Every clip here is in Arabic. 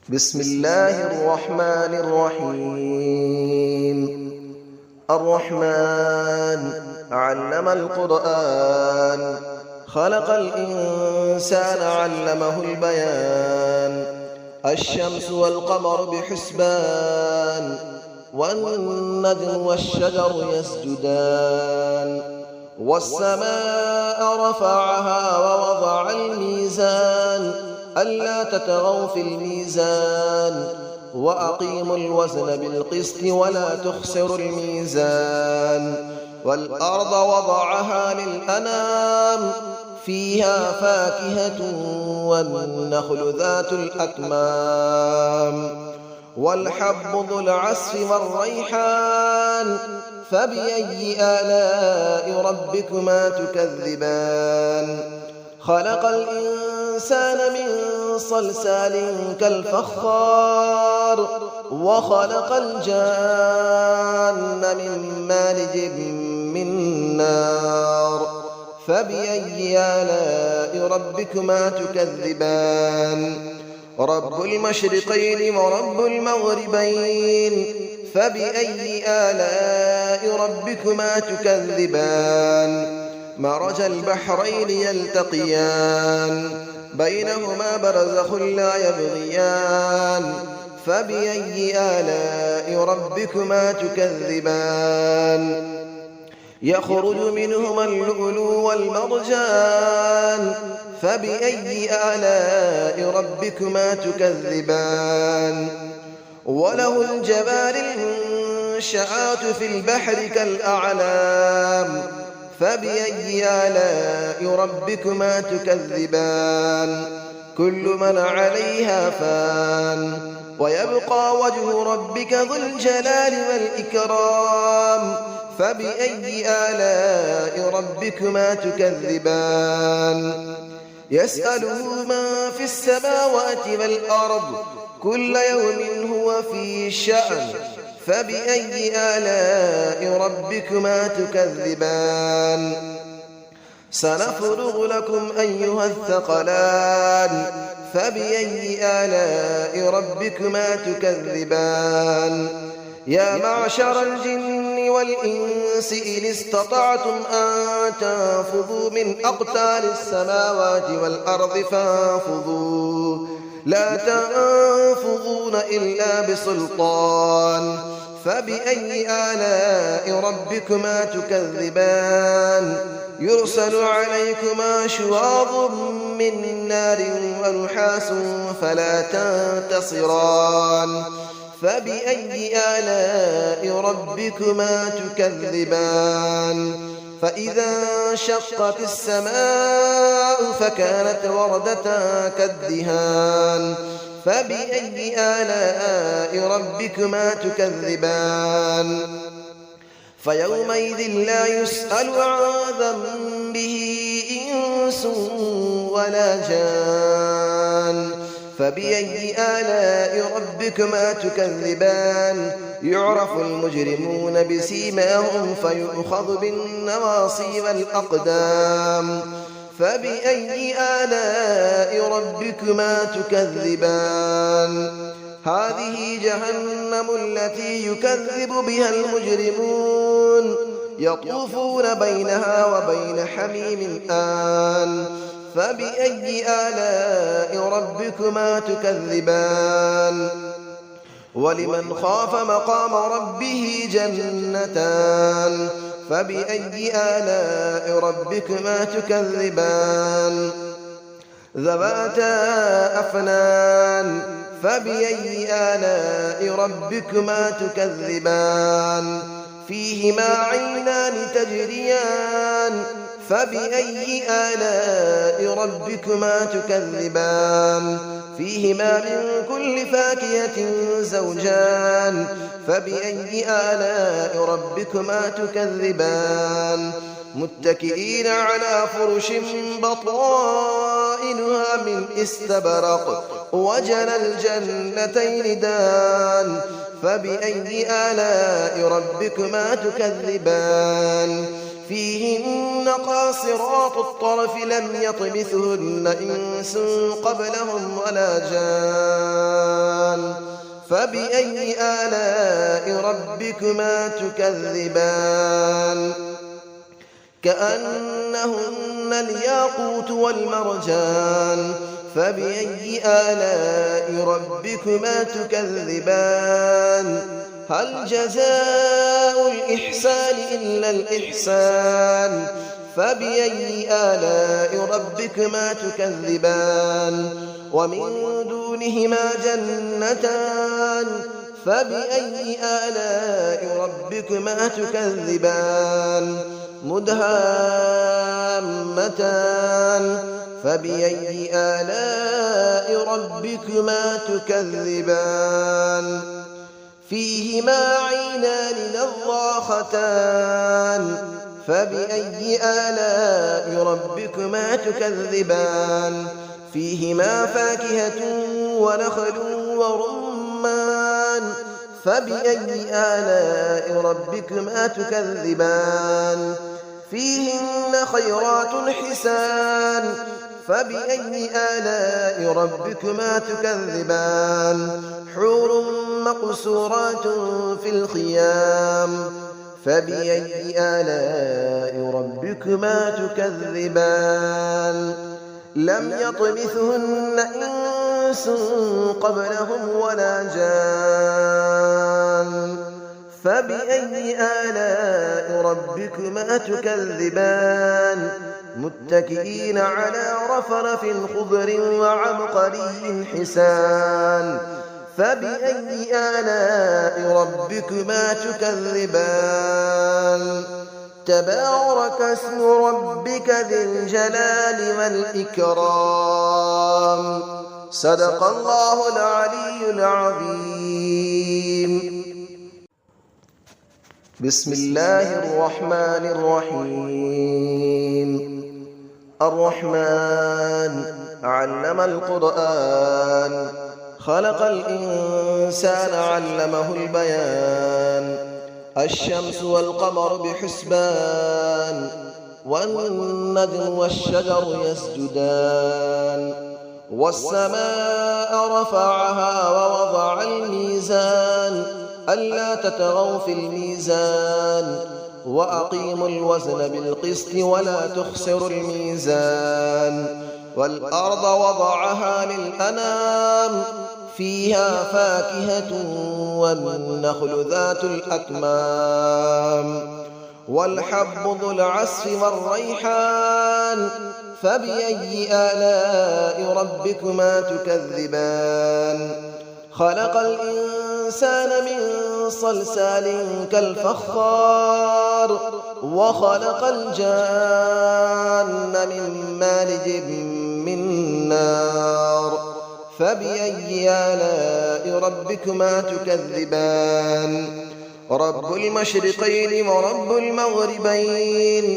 بسم الله الرحمن الرحيم. الرحمن علم القرآن، خلق الإنسان علمه البيان. الشمس والقمر بحسبان، والنجم والشجر يسجدان. والسماء رفعها ووضع الميزان، ألا تطغوا في الميزان، وأقيموا الوزن بالقسط ولا تخسروا الميزان. والأرض وضعها للأنام، فيها فاكهة والنخل ذات الأكمام. والحب ذو العصف والريحان، فبأي آلاء ربكما تكذبان. خلق الإنسان من صلصال كالفخار، وخلق الجان من مارج من نار. فبأي آلاء ربكما تكذبان. رب المشرقين ورب المغربين، فبأي آلاء ربكما تكذبان. مرج البحرين يلتقيان، بينهما برزخ لا يبغيان. فبأي آلاء ربكما تكذبان. يخرج منهما اللؤلؤ والمرجان، فبأي آلاء ربكما تكذبان. وله الجوار المنشآت في البحر كالأعلام، فبأي آلاء ربكما تكذبان. كل من عليها فان، ويبقى وجه ربك ذو الجلال والإكرام. فبأي آلاء ربكما تكذبان. يسأله من في السماوات والأرض، كل يوم هو في شأن. فبأي آلاء ربكما تكذبان. سنفرغ لكم أيها الثقلان، فبأي آلاء ربكما تكذبان. يا معشر الجن والإنس إن استطعتم أن تنفذوا من أقطار السماوات والأرض فانفذوا، لا تنفذون إلا بسلطان. فبأي آلاء ربكما تكذبان. يرسل عليكما شواظ من نار ونحاس فلا تنتصران. فبأي آلاء ربكما تكذبان. فإذا انشقت السماء فكانت وردة كالدهان. فبأي آلاء ربكما تكذبان. فيومئذ لا يسأل عن ذنبه إنس ولا جان. فبأي آلاء ربكما تكذبان. يعرف المجرمون بسيماهم فيؤخذ بالنواصي والأقدام. فبأي آلاء ربكما تكذبان. هذه جهنم التي يكذب بها المجرمون، يطوفون بينها وبين حميم آن. فبأي آلاء ربكما تكذبان. ولمن خاف مقام ربه جنتان. فبأي آلاء ربكما تكذبان. ذواتا أفنان. فبأي آلاء ربكما تكذبان. فيهما عينان تجريان. فبأي آلاء ربكما تكذبان. فيهما من كل فاكهة زوجان. فبأي آلاء ربكما تكذبان. متكئين على فرش بطائنها من استبرق، وجنى الجنتين دان. فبأي آلاء ربكما تكذبان. فيهن قاصرات الطرف لم يطمثهن إنس قبلهم ولا جان. فبأي آلاء ربكما تكذبان كأنهن الياقوت والمرجان فبأي آلاء ربكما تكذبان هل جزاء الإحسان إلا الإحسان فبأي آلاء ربكما تكذبان ومن دونهما جنتان فبأي آلاء ربكما تكذبان مدهامتان فبأي آلاء ربكما تكذبان فيهما عينان نضاختان فبأي آلاء ربكما تكذبان فيهما فاكهة ونخل ورمان فبأي آلاء ربكما تكذبان فيهن خيرات حسان فبأي آلاء ربكما تكذبان حور مقصورات في الخيام فبأي آلاء ربكما تكذبان لم يطمثهن إنس قبلهم ولا جان فبأي آلاء ربكما تكذبان متكئين على رفرف خضر وعبقري حسان فبأي آلاء ربكما تكذبان تبارك اسم ربك ذي الجلال والإكرام صدق الله العلي العظيم بسم الله الرحمن الرحيم الرحمن علم القرآن خلق الإنسان علمه البيان الشمس والقمر بحسبان والنجم والشجر يسجدان والسماء رفعها ووضع الميزان ألا تطغوا في الميزان وأقيموا الوزن بالقسط ولا تخسروا الميزان والأرض وضعها للأنام فيها فاكهة والنخل ذات الأكمام والحب ذو العصف والريحان فبأي آلاء ربكما تكذبان خلق الإنسان من صلصال كالفخار وخلق الجان من مارج من نار فبأي آلاء ربكما تكذبان رب المشرقين ورب المغربين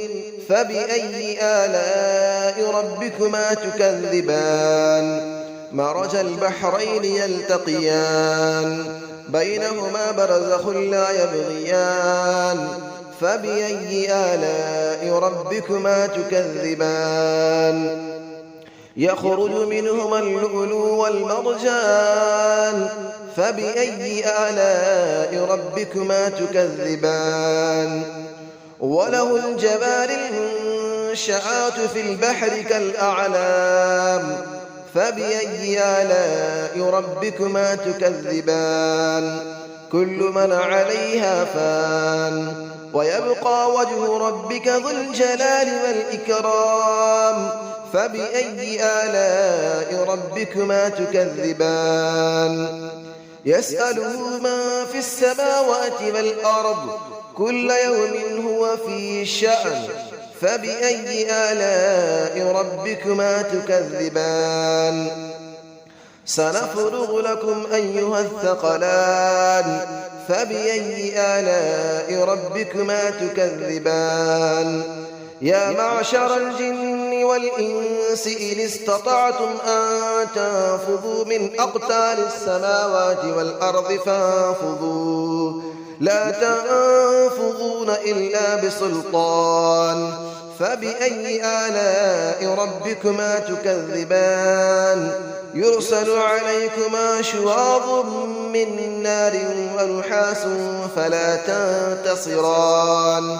فبأي آلاء ربكما تكذبان مرج البحرين يلتقيان بينهما برزخ لا يبغيان فبأي آلاء ربكما تكذبان يخرج منهما اللؤلؤ والمرجان فبأي آلاء ربكما تكذبان وله الجبال المنشآت في البحر كالأعلام فبأي آلاء ربكما تكذبان كل من عليها فان ويبقى وجه ربك ذو الجلال والإكرام فبأي آلاء ربكما تكذبان يسأله من في السماوات والأرض كل يوم هو في شأن فبأي آلاء ربكما تكذبان سنفرغ لكم أيها الثقلان فبأي آلاء ربكما تكذبان يا معشر الجن والإنس إن استطعتم أن تنفذوا من أقطار السماوات والأرض فانفذوا لا تنفذون إلا بسلطان فبأي آلاء ربكما تكذبان يرسل عليكما شواظ من نار ونحاس فلا تنتصران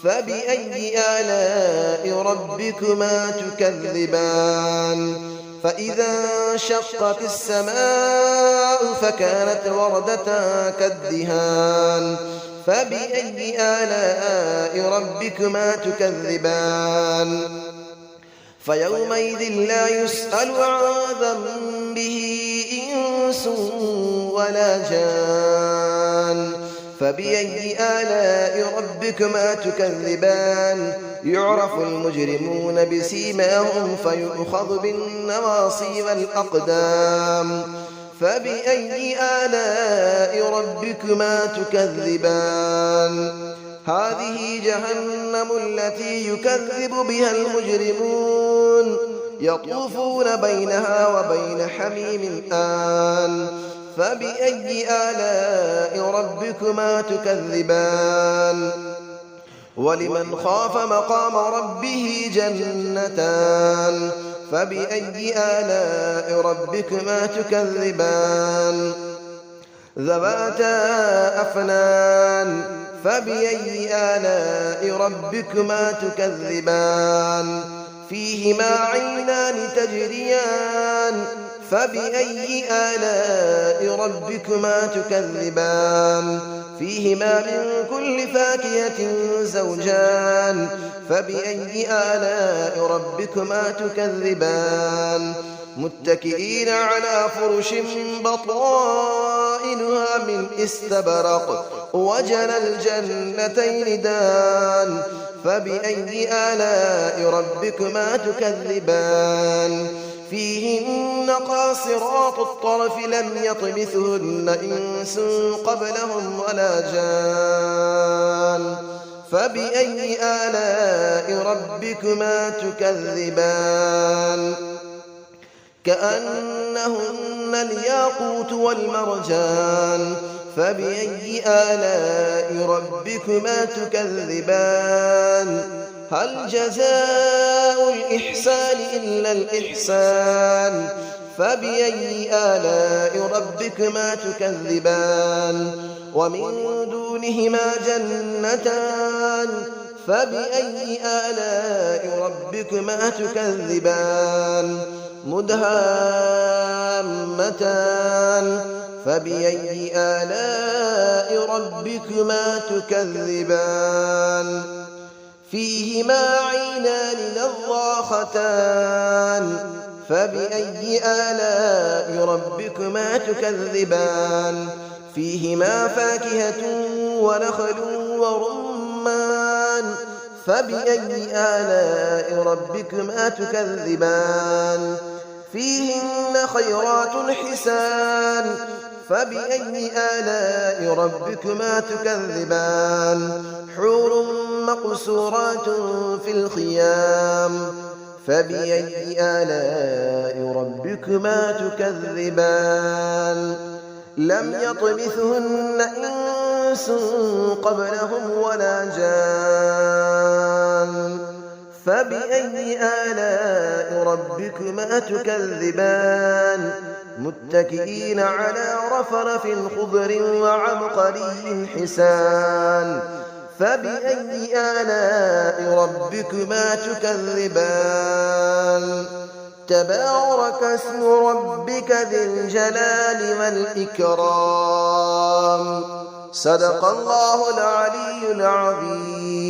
فبأي آلاء ربكما تكذبان فإذا انشقت السماء فكانت وردة كالدهان فبأي آلاء ربكما تكذبان فيومئذ لا يسأل عن ذنبه إنس ولا جان فبأي آلاء ربكما تكذبان يعرف المجرمون بسيماهم فيؤخذ بالنواصي والأقدام فبأي آلاء ربكما تكذبان هذه جهنم التي يكذب بها المجرمون يطوفون بينها وبين حميم آن فبأي آلاء ربكما تكذبان ولمن خاف مقام ربه جنتان فبأي آلاء ربكما تكذبان ذواتا أفنان فبأي آلاء ربكما تكذبان فيهما عينان تجريان فبأي آلاء ربكما تكذبان فيهما من كل فاكهة زوجان فبأي آلاء ربكما تكذبان متكئين على فرش بطائنها من استبرق وجنى الجنتين دان فبأي آلاء ربكما تكذبان فيهن قاصرات الطرف لم يطمثهن إنس قبلهم ولا جان فبأي آلاء ربكما تكذبان كأنهن الياقوت والمرجان فبأي آلاء ربكما تكذبان هل جزاء الإحسان إلا الإحسان فبأي آلاء ربكما تكذبان ومن دونهما جنتان فبأي آلاء ربكما تكذبان مدهامتان فبأي آلاء ربكما تكذبان فيهما عينان نضاختان فبأي آلاء ربكما تكذبان فيهما فاكهة ونخل ورمان فبأي آلاء ربكما تكذبان فيهن خيرات حسان فبأي آلاء ربكما تكذبان حور مقصورات في الخيام فبأي آلاء ربكما تكذبان لم يطمثهن إنس قبلهم ولا جان فبأي آلاء ربكما تكذبان متكئين على رفرف خضر وعبقري حسان فبأي آلاء ربكما تكذبان تبارك اسم ربك ذي الجلال والإكرام صدق الله العلي العظيم.